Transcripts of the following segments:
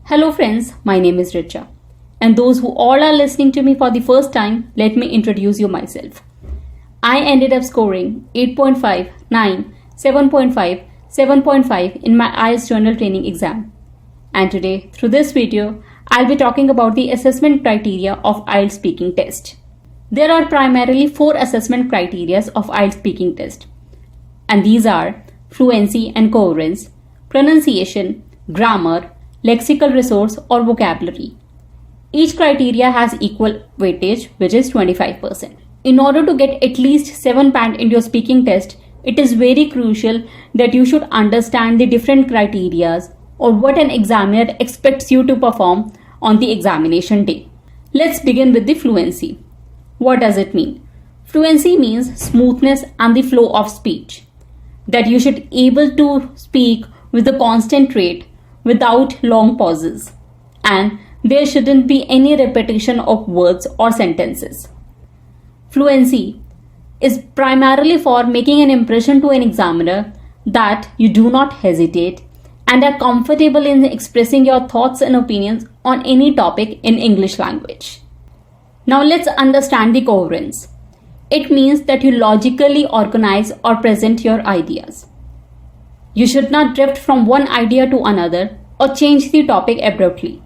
Hello friends, my name is Richa. And those who all are listening to me for the first time, let me introduce you myself. I ended up scoring 8.5, 9, 7.5, 7.5 in my IELTS journal training exam. And today, through this video, I'll be talking about the assessment criteria of IELTS speaking test. There are primarily 4 assessment criteria of IELTS speaking test. And these are fluency and coherence, pronunciation, grammar, lexical resource or vocabulary. Each criteria has equal weightage, which is 25%. In order to get at least 7 band in your speaking test, it is very crucial that you should understand the different criteria or what an examiner expects you to perform on the examination day. Let's begin with the fluency. What does it mean? Fluency means smoothness and the flow of speech. That you should able to speak with a constant rate without long pauses, and there shouldn't be any repetition of words or sentences. Fluency is primarily for making an impression to an examiner that you do not hesitate and are comfortable in expressing your thoughts and opinions on any topic in English language. Now let's understand the coherence. It means that you logically organize or present your ideas. You should not drift from one idea to another or change the topic abruptly.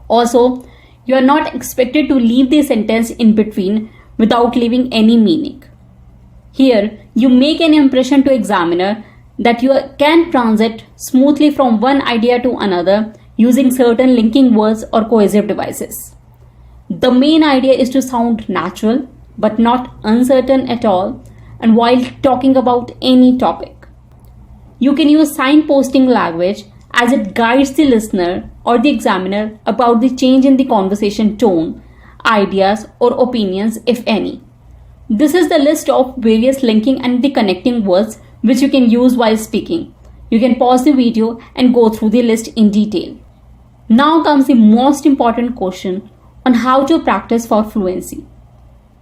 Also, you are not expected to leave the sentence in between without leaving any meaning. Here, you make an impression to examiner that you can transit smoothly from one idea to another using certain linking words or cohesive devices. The main idea is to sound natural but not uncertain at all, and while talking about any topic. You can use signposting language as it guides the listener or the examiner about the change in the conversation tone, ideas or opinions if any. This is the list of various linking and the connecting words which you can use while speaking. You can pause the video and go through the list in detail. Now comes the most important question on how to practice for fluency.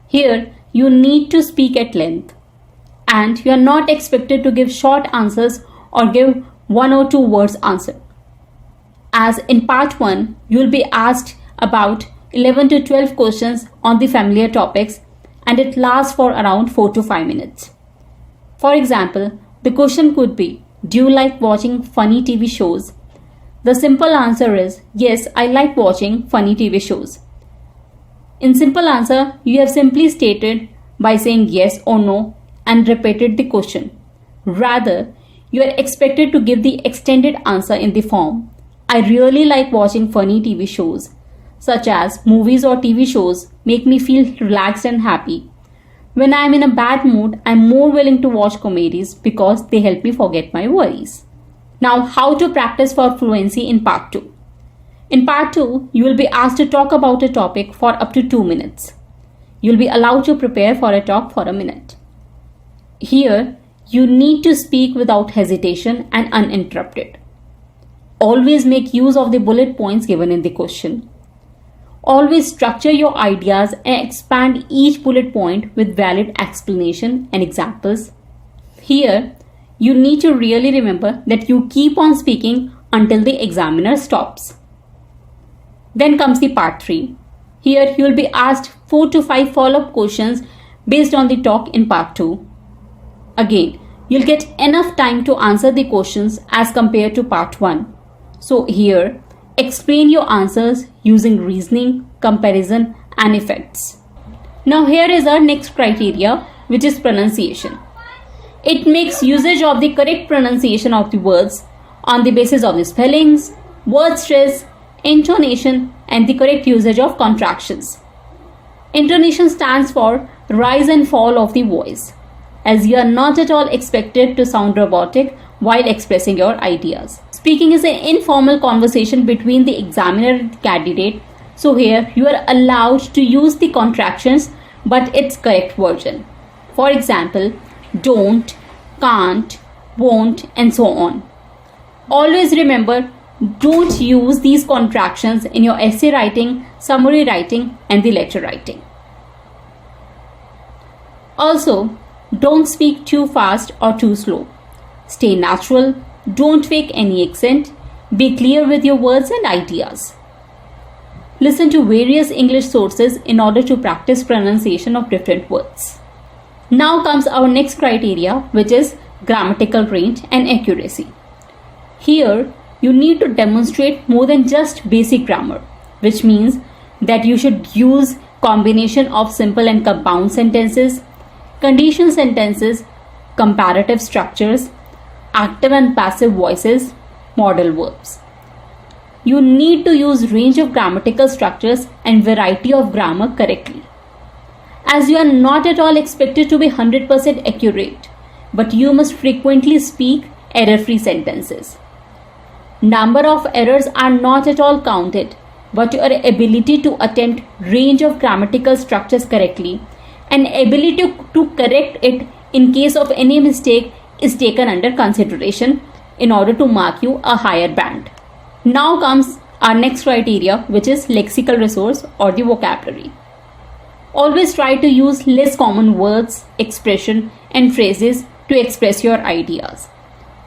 Here, you need to speak at length, and you are not expected to give short answers or give 1 or 2 words answer. As in part 1, you will be asked about 11 to 12 questions on the familiar topics, and it lasts for around 4 to 5 minutes. For example, the question could be, do you like watching funny TV shows? The simple answer is, yes, I like watching funny TV shows. In simple answer, you have simply stated by saying yes or no and repeated the question. Rather, you are expected to give the extended answer in the form, I really like watching funny TV shows, such as movies or TV shows make me feel relaxed and happy. When I am in a bad mood, I am more willing to watch comedies because they help me forget my worries. Now, how to practice for fluency in part 2. In part 2, you will be asked to talk about a topic for up to 2 minutes. You will be allowed to prepare for a talk for a minute. Here, you need to speak without hesitation and uninterrupted. Always make use of the bullet points given in the question. Always structure your ideas and expand each bullet point with valid explanation and examples. Here, you need to really remember that you keep on speaking until the examiner stops. Then comes the part 3. Here, you will be asked 4 to 5 follow-up questions based on the talk in part 2. Again, you'll get enough time to answer the questions as compared to part 1. So here, explain your answers using reasoning, comparison and effects. Now here is our next criteria, which is pronunciation. It makes usage of the correct pronunciation of the words on the basis of the spellings, word stress, intonation and the correct usage of contractions. Intonation stands for rise and fall of the voice, as you are not at all expected to sound robotic while expressing your ideas. Speaking is an informal conversation between the examiner and the candidate, so here you are allowed to use the contractions but its correct version. For example, don't, can't, won't and so on. Always remember, don't use these contractions in your essay writing, summary writing and the letter writing. Also, don't speak too fast or too slow. Stay natural, don't fake any accent, Be clear with your words and ideas. Listen to various English sources in order to practice pronunciation of different words. Now comes our next criteria, which is grammatical range and accuracy. Here, you need to demonstrate more than just basic grammar, which means that you should use combination of simple and compound sentences, conditional sentences, comparative structures, active and passive voices, modal verbs. You need to use range of grammatical structures and variety of grammar correctly, as you are not at all expected to be 100% accurate, but you must frequently speak error-free sentences. Number of errors are not at all counted, but your ability to attempt range of grammatical structures correctly and ability to correct it in case of any mistake is taken under consideration in order to mark you a higher band. Now comes our next criteria, which is lexical resource or the vocabulary. Always try to use less common words, expression and phrases to express your ideas.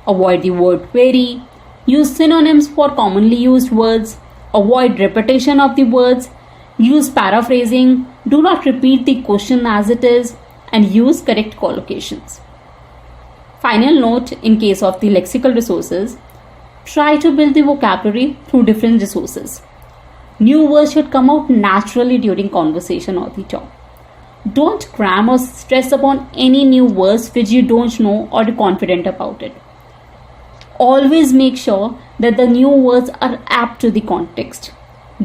Avoid the word very. Use synonyms for commonly used words. Avoid repetition of the words. Use paraphrasing. Do not repeat the question as it is, and use correct collocations. Final note in case of the lexical resources, try to build the vocabulary through different resources. New words should come out naturally during conversation or the talk. Don't cram or stress upon any new words which you don't know or are confident about it. Always make sure that the new words are apt to the context.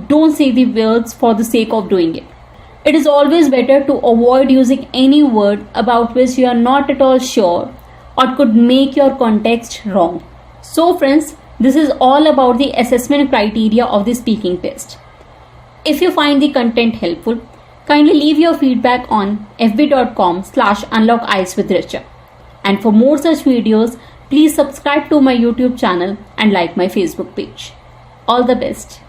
Don't say the words for the sake of doing it. It is always better to avoid using any word about which you are not at all sure or could make your context wrong. So friends, this is all about the assessment criteria of the speaking test. If you find the content helpful, kindly leave your feedback on fb.com/unlockicewithricha. And for more such videos, please subscribe to my YouTube channel and like my Facebook page. All the best.